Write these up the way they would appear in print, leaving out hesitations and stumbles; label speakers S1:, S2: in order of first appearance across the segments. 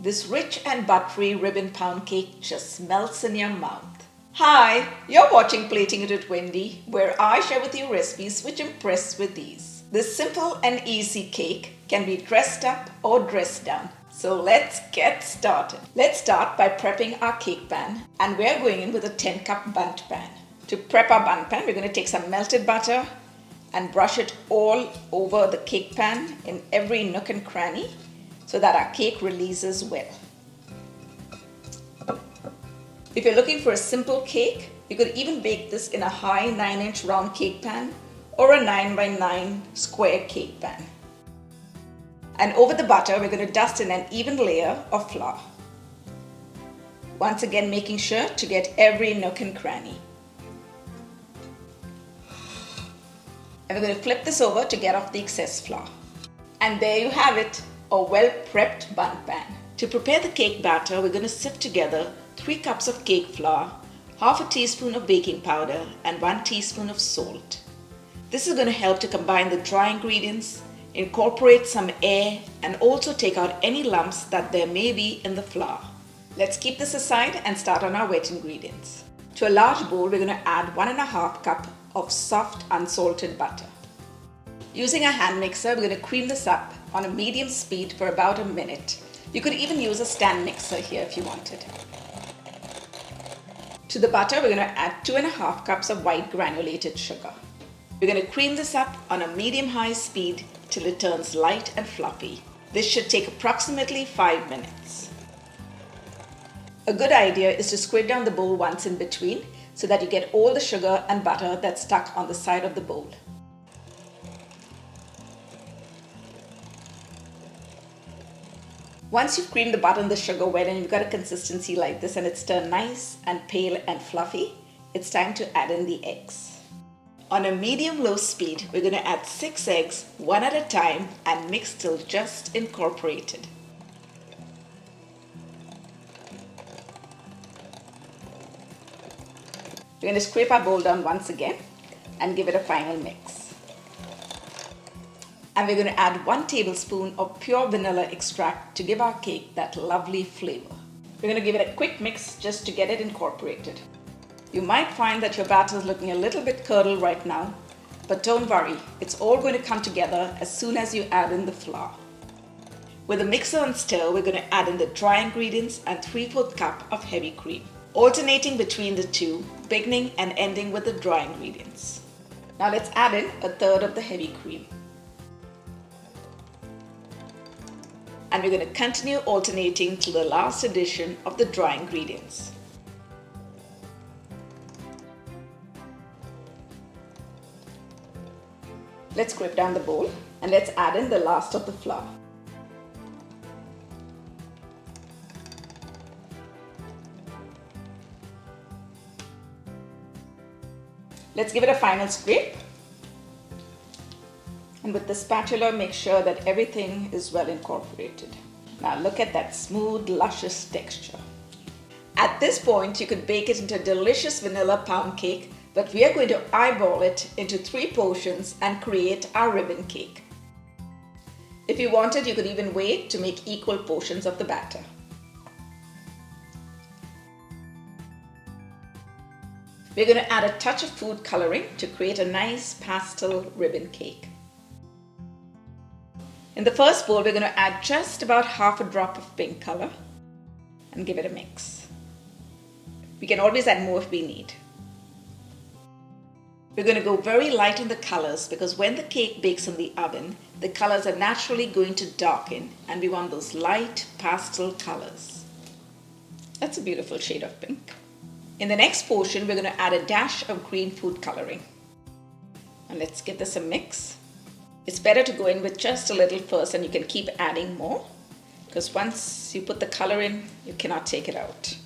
S1: This rich and buttery ribbon pound cake just melts in your mouth. Hi, you're watching Plating It with Wendy, where I share with you recipes which impress with ease. This simple and easy cake can be dressed up or dressed down. So let's get started. Let's start by prepping our cake pan, and we're going in with a 10-cup bundt pan. To prep our bundt pan, we're going to take some melted butter and brush it all over the cake pan in every nook and cranny so that our cake releases well. If you're looking for a simple cake, you could even bake this in a high 9-inch round cake pan or a 9x9 square cake pan. And over the butter, we're going to dust in an even layer of flour. Once again, making sure to get every nook and cranny. And we're going to flip this over to get off the excess flour. And there you have it, a well-prepped bundt pan. To prepare the cake batter, we're going to sift together 3 cups of cake flour, half a teaspoon of baking powder, and 1 teaspoon of salt. This is going to help to combine the dry ingredients, incorporate some air, and also take out any lumps that there may be in the flour. Let's keep this aside and start on our wet ingredients. To a large bowl, we're going to add 1.5 cup of soft unsalted butter. Using a hand mixer, we're going to cream this up on a medium speed for about a minute. You could even use a stand mixer here if you wanted. To the butter, we're going to add 2.5 cups of white granulated sugar. We're going to cream this up on a medium-high speed till it turns light and fluffy. This should take approximately 5 minutes. A good idea is to squid down the bowl once in between so that you get all the sugar and butter that's stuck on the side of the bowl. Once you've creamed the butter and the sugar well and you've got a consistency like this and it's turned nice and pale and fluffy, it's time to add in the eggs. On a medium-low speed, we're going to add 6 eggs, one at a time, and mix till just incorporated. We're going to scrape our bowl down once again and give it a final mix. And we're going to add 1 tablespoon of pure vanilla extract to give our cake that lovely flavor. We're going to give it a quick mix just to get it incorporated. You might find that your batter is looking a little bit curdled right now, but don't worry, it's all going to come together as soon as you add in the flour. With a mixer and stir, we're going to add in the dry ingredients and 3/4 cup of heavy cream, alternating between the two, beginning and ending with the dry ingredients. Now let's add in 1/3 of the heavy cream. And we're going to continue alternating till the last addition of the dry ingredients. Let's scrape down the bowl and let's add in the last of the flour. Let's give it a final scrape. And with the spatula, make sure that everything is well incorporated. Now look at that smooth, luscious texture. At this point, you could bake it into a delicious vanilla pound cake, but we are going to eyeball it into 3 portions and create our ribbon cake. If you wanted, you could even weigh it to make equal portions of the batter. We're going to add a touch of food coloring to create a nice pastel ribbon cake. In the first bowl, we're going to add just about half a drop of pink color and give it a mix. We can always add more if we need. We're going to go very light on the colors because when the cake bakes in the oven, the colors are naturally going to darken and we want those light pastel colors. That's a beautiful shade of pink. In the next portion, we're going to add a dash of green food coloring. And let's give this a mix. It's better to go in with just a little first and you can keep adding more because once you put the color in, you cannot take it out.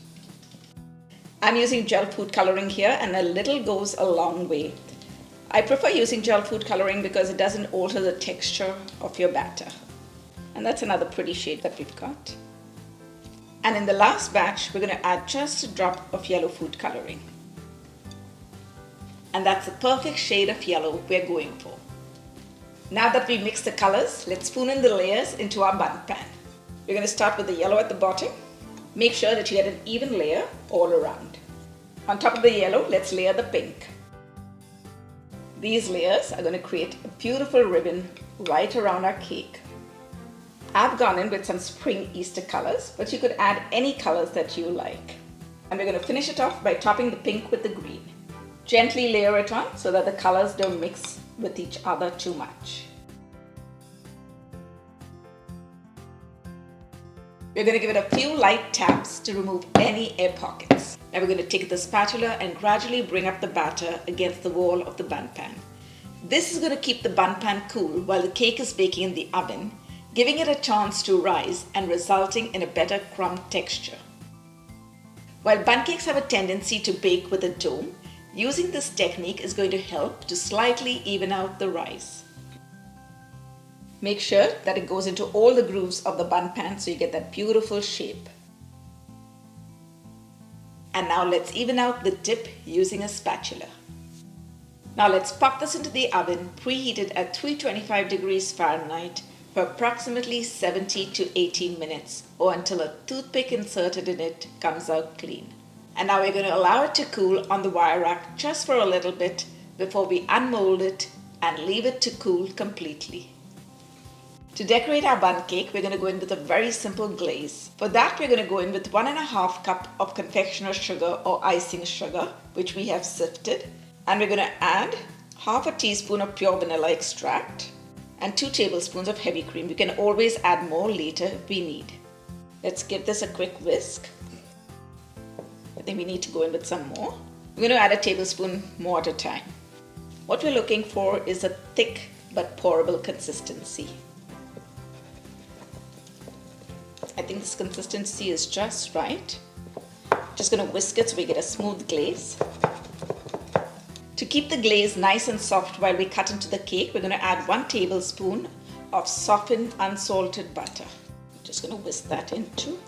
S1: I'm using gel food coloring here and a little goes a long way. I prefer using gel food coloring because it doesn't alter the texture of your batter. And that's another pretty shade that we've got. And in the last batch, we're going to add just a drop of yellow food coloring. And that's the perfect shade of yellow we're going for. Now that we've mixed the colors, let's spoon in the layers into our bundt pan. We're going to start with the yellow at the bottom. Make sure that you get an even layer all around. On top of the yellow, let's layer the pink. These layers are going to create a beautiful ribbon right around our cake. I've gone in with some spring Easter colors, but you could add any colors that you like. And we're going to finish it off by topping the pink with the green. Gently layer it on so that the colors don't mix with each other too much. We're going to give it a few light taps to remove any air pockets. Now we're going to take the spatula and gradually bring up the batter against the wall of the bun pan. This is going to keep the bun pan cool while the cake is baking in the oven, giving it a chance to rise and resulting in a better crumb texture. While bun cakes have a tendency to bake with a dome, using this technique is going to help to slightly even out the rise. Make sure that it goes into all the grooves of the bun pan so you get that beautiful shape. And now let's even out the tip using a spatula. Now let's pop this into the oven preheated at 325 degrees Fahrenheit for approximately 70 to 80 minutes or until a toothpick inserted in it comes out clean. And now we're going to allow it to cool on the wire rack just for a little bit before we unmold it and leave it to cool completely. To decorate our bun cake, we're going to go in with a very simple glaze. For that, we're going to go in with 1.5 cup of confectioner's sugar or icing sugar, which we have sifted. And we're going to add half a teaspoon of pure vanilla extract and 2 tablespoons of heavy cream. You can always add more later if we need. Let's give this a quick whisk. I think we need to go in with some more. We're going to add a tablespoon more at a time. What we're looking for is a thick but pourable consistency. I think this consistency is just right. Just going to whisk it so we get a smooth glaze. To keep the glaze nice and soft while we cut into the cake, we're going to add 1 tablespoon of softened unsalted butter. Just going to whisk that in too.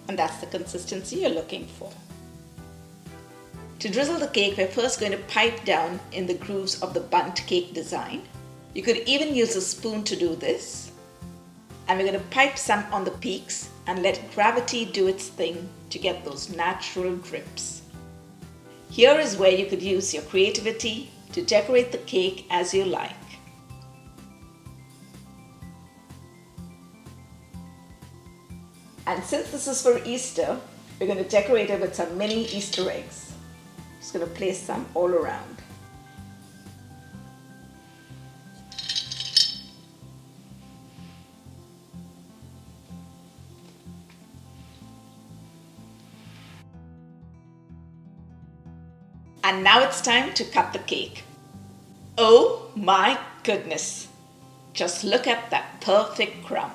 S1: And that's the consistency you're looking for. To drizzle the cake, we're first going to pipe down in the grooves of the bundt cake design. You could even use a spoon to do this. And we're going to pipe some on the peaks and let gravity do its thing to get those natural drips. Here is where you could use your creativity to decorate the cake as you like. And since this is for Easter, we're going to decorate it with some mini Easter eggs. Just going to place some all around. And now it's time to cut the cake. Oh my goodness! Just look at that perfect crumb.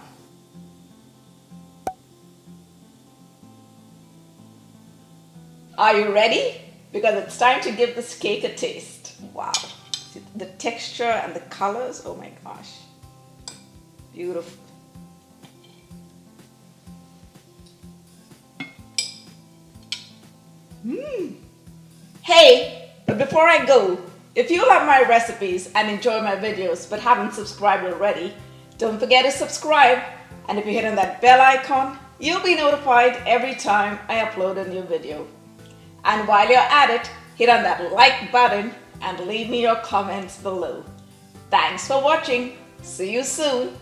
S1: Are you ready? Because it's time to give this cake a taste. Wow! See the texture and the colors, oh my gosh. Beautiful. Hey, but before I go, if you love my recipes and enjoy my videos but haven't subscribed already, don't forget to subscribe. And if you hit on that bell icon, you'll be notified every time I upload a new video. And while you're at it, hit on that like button and leave me your comments below. Thanks for watching. See you soon.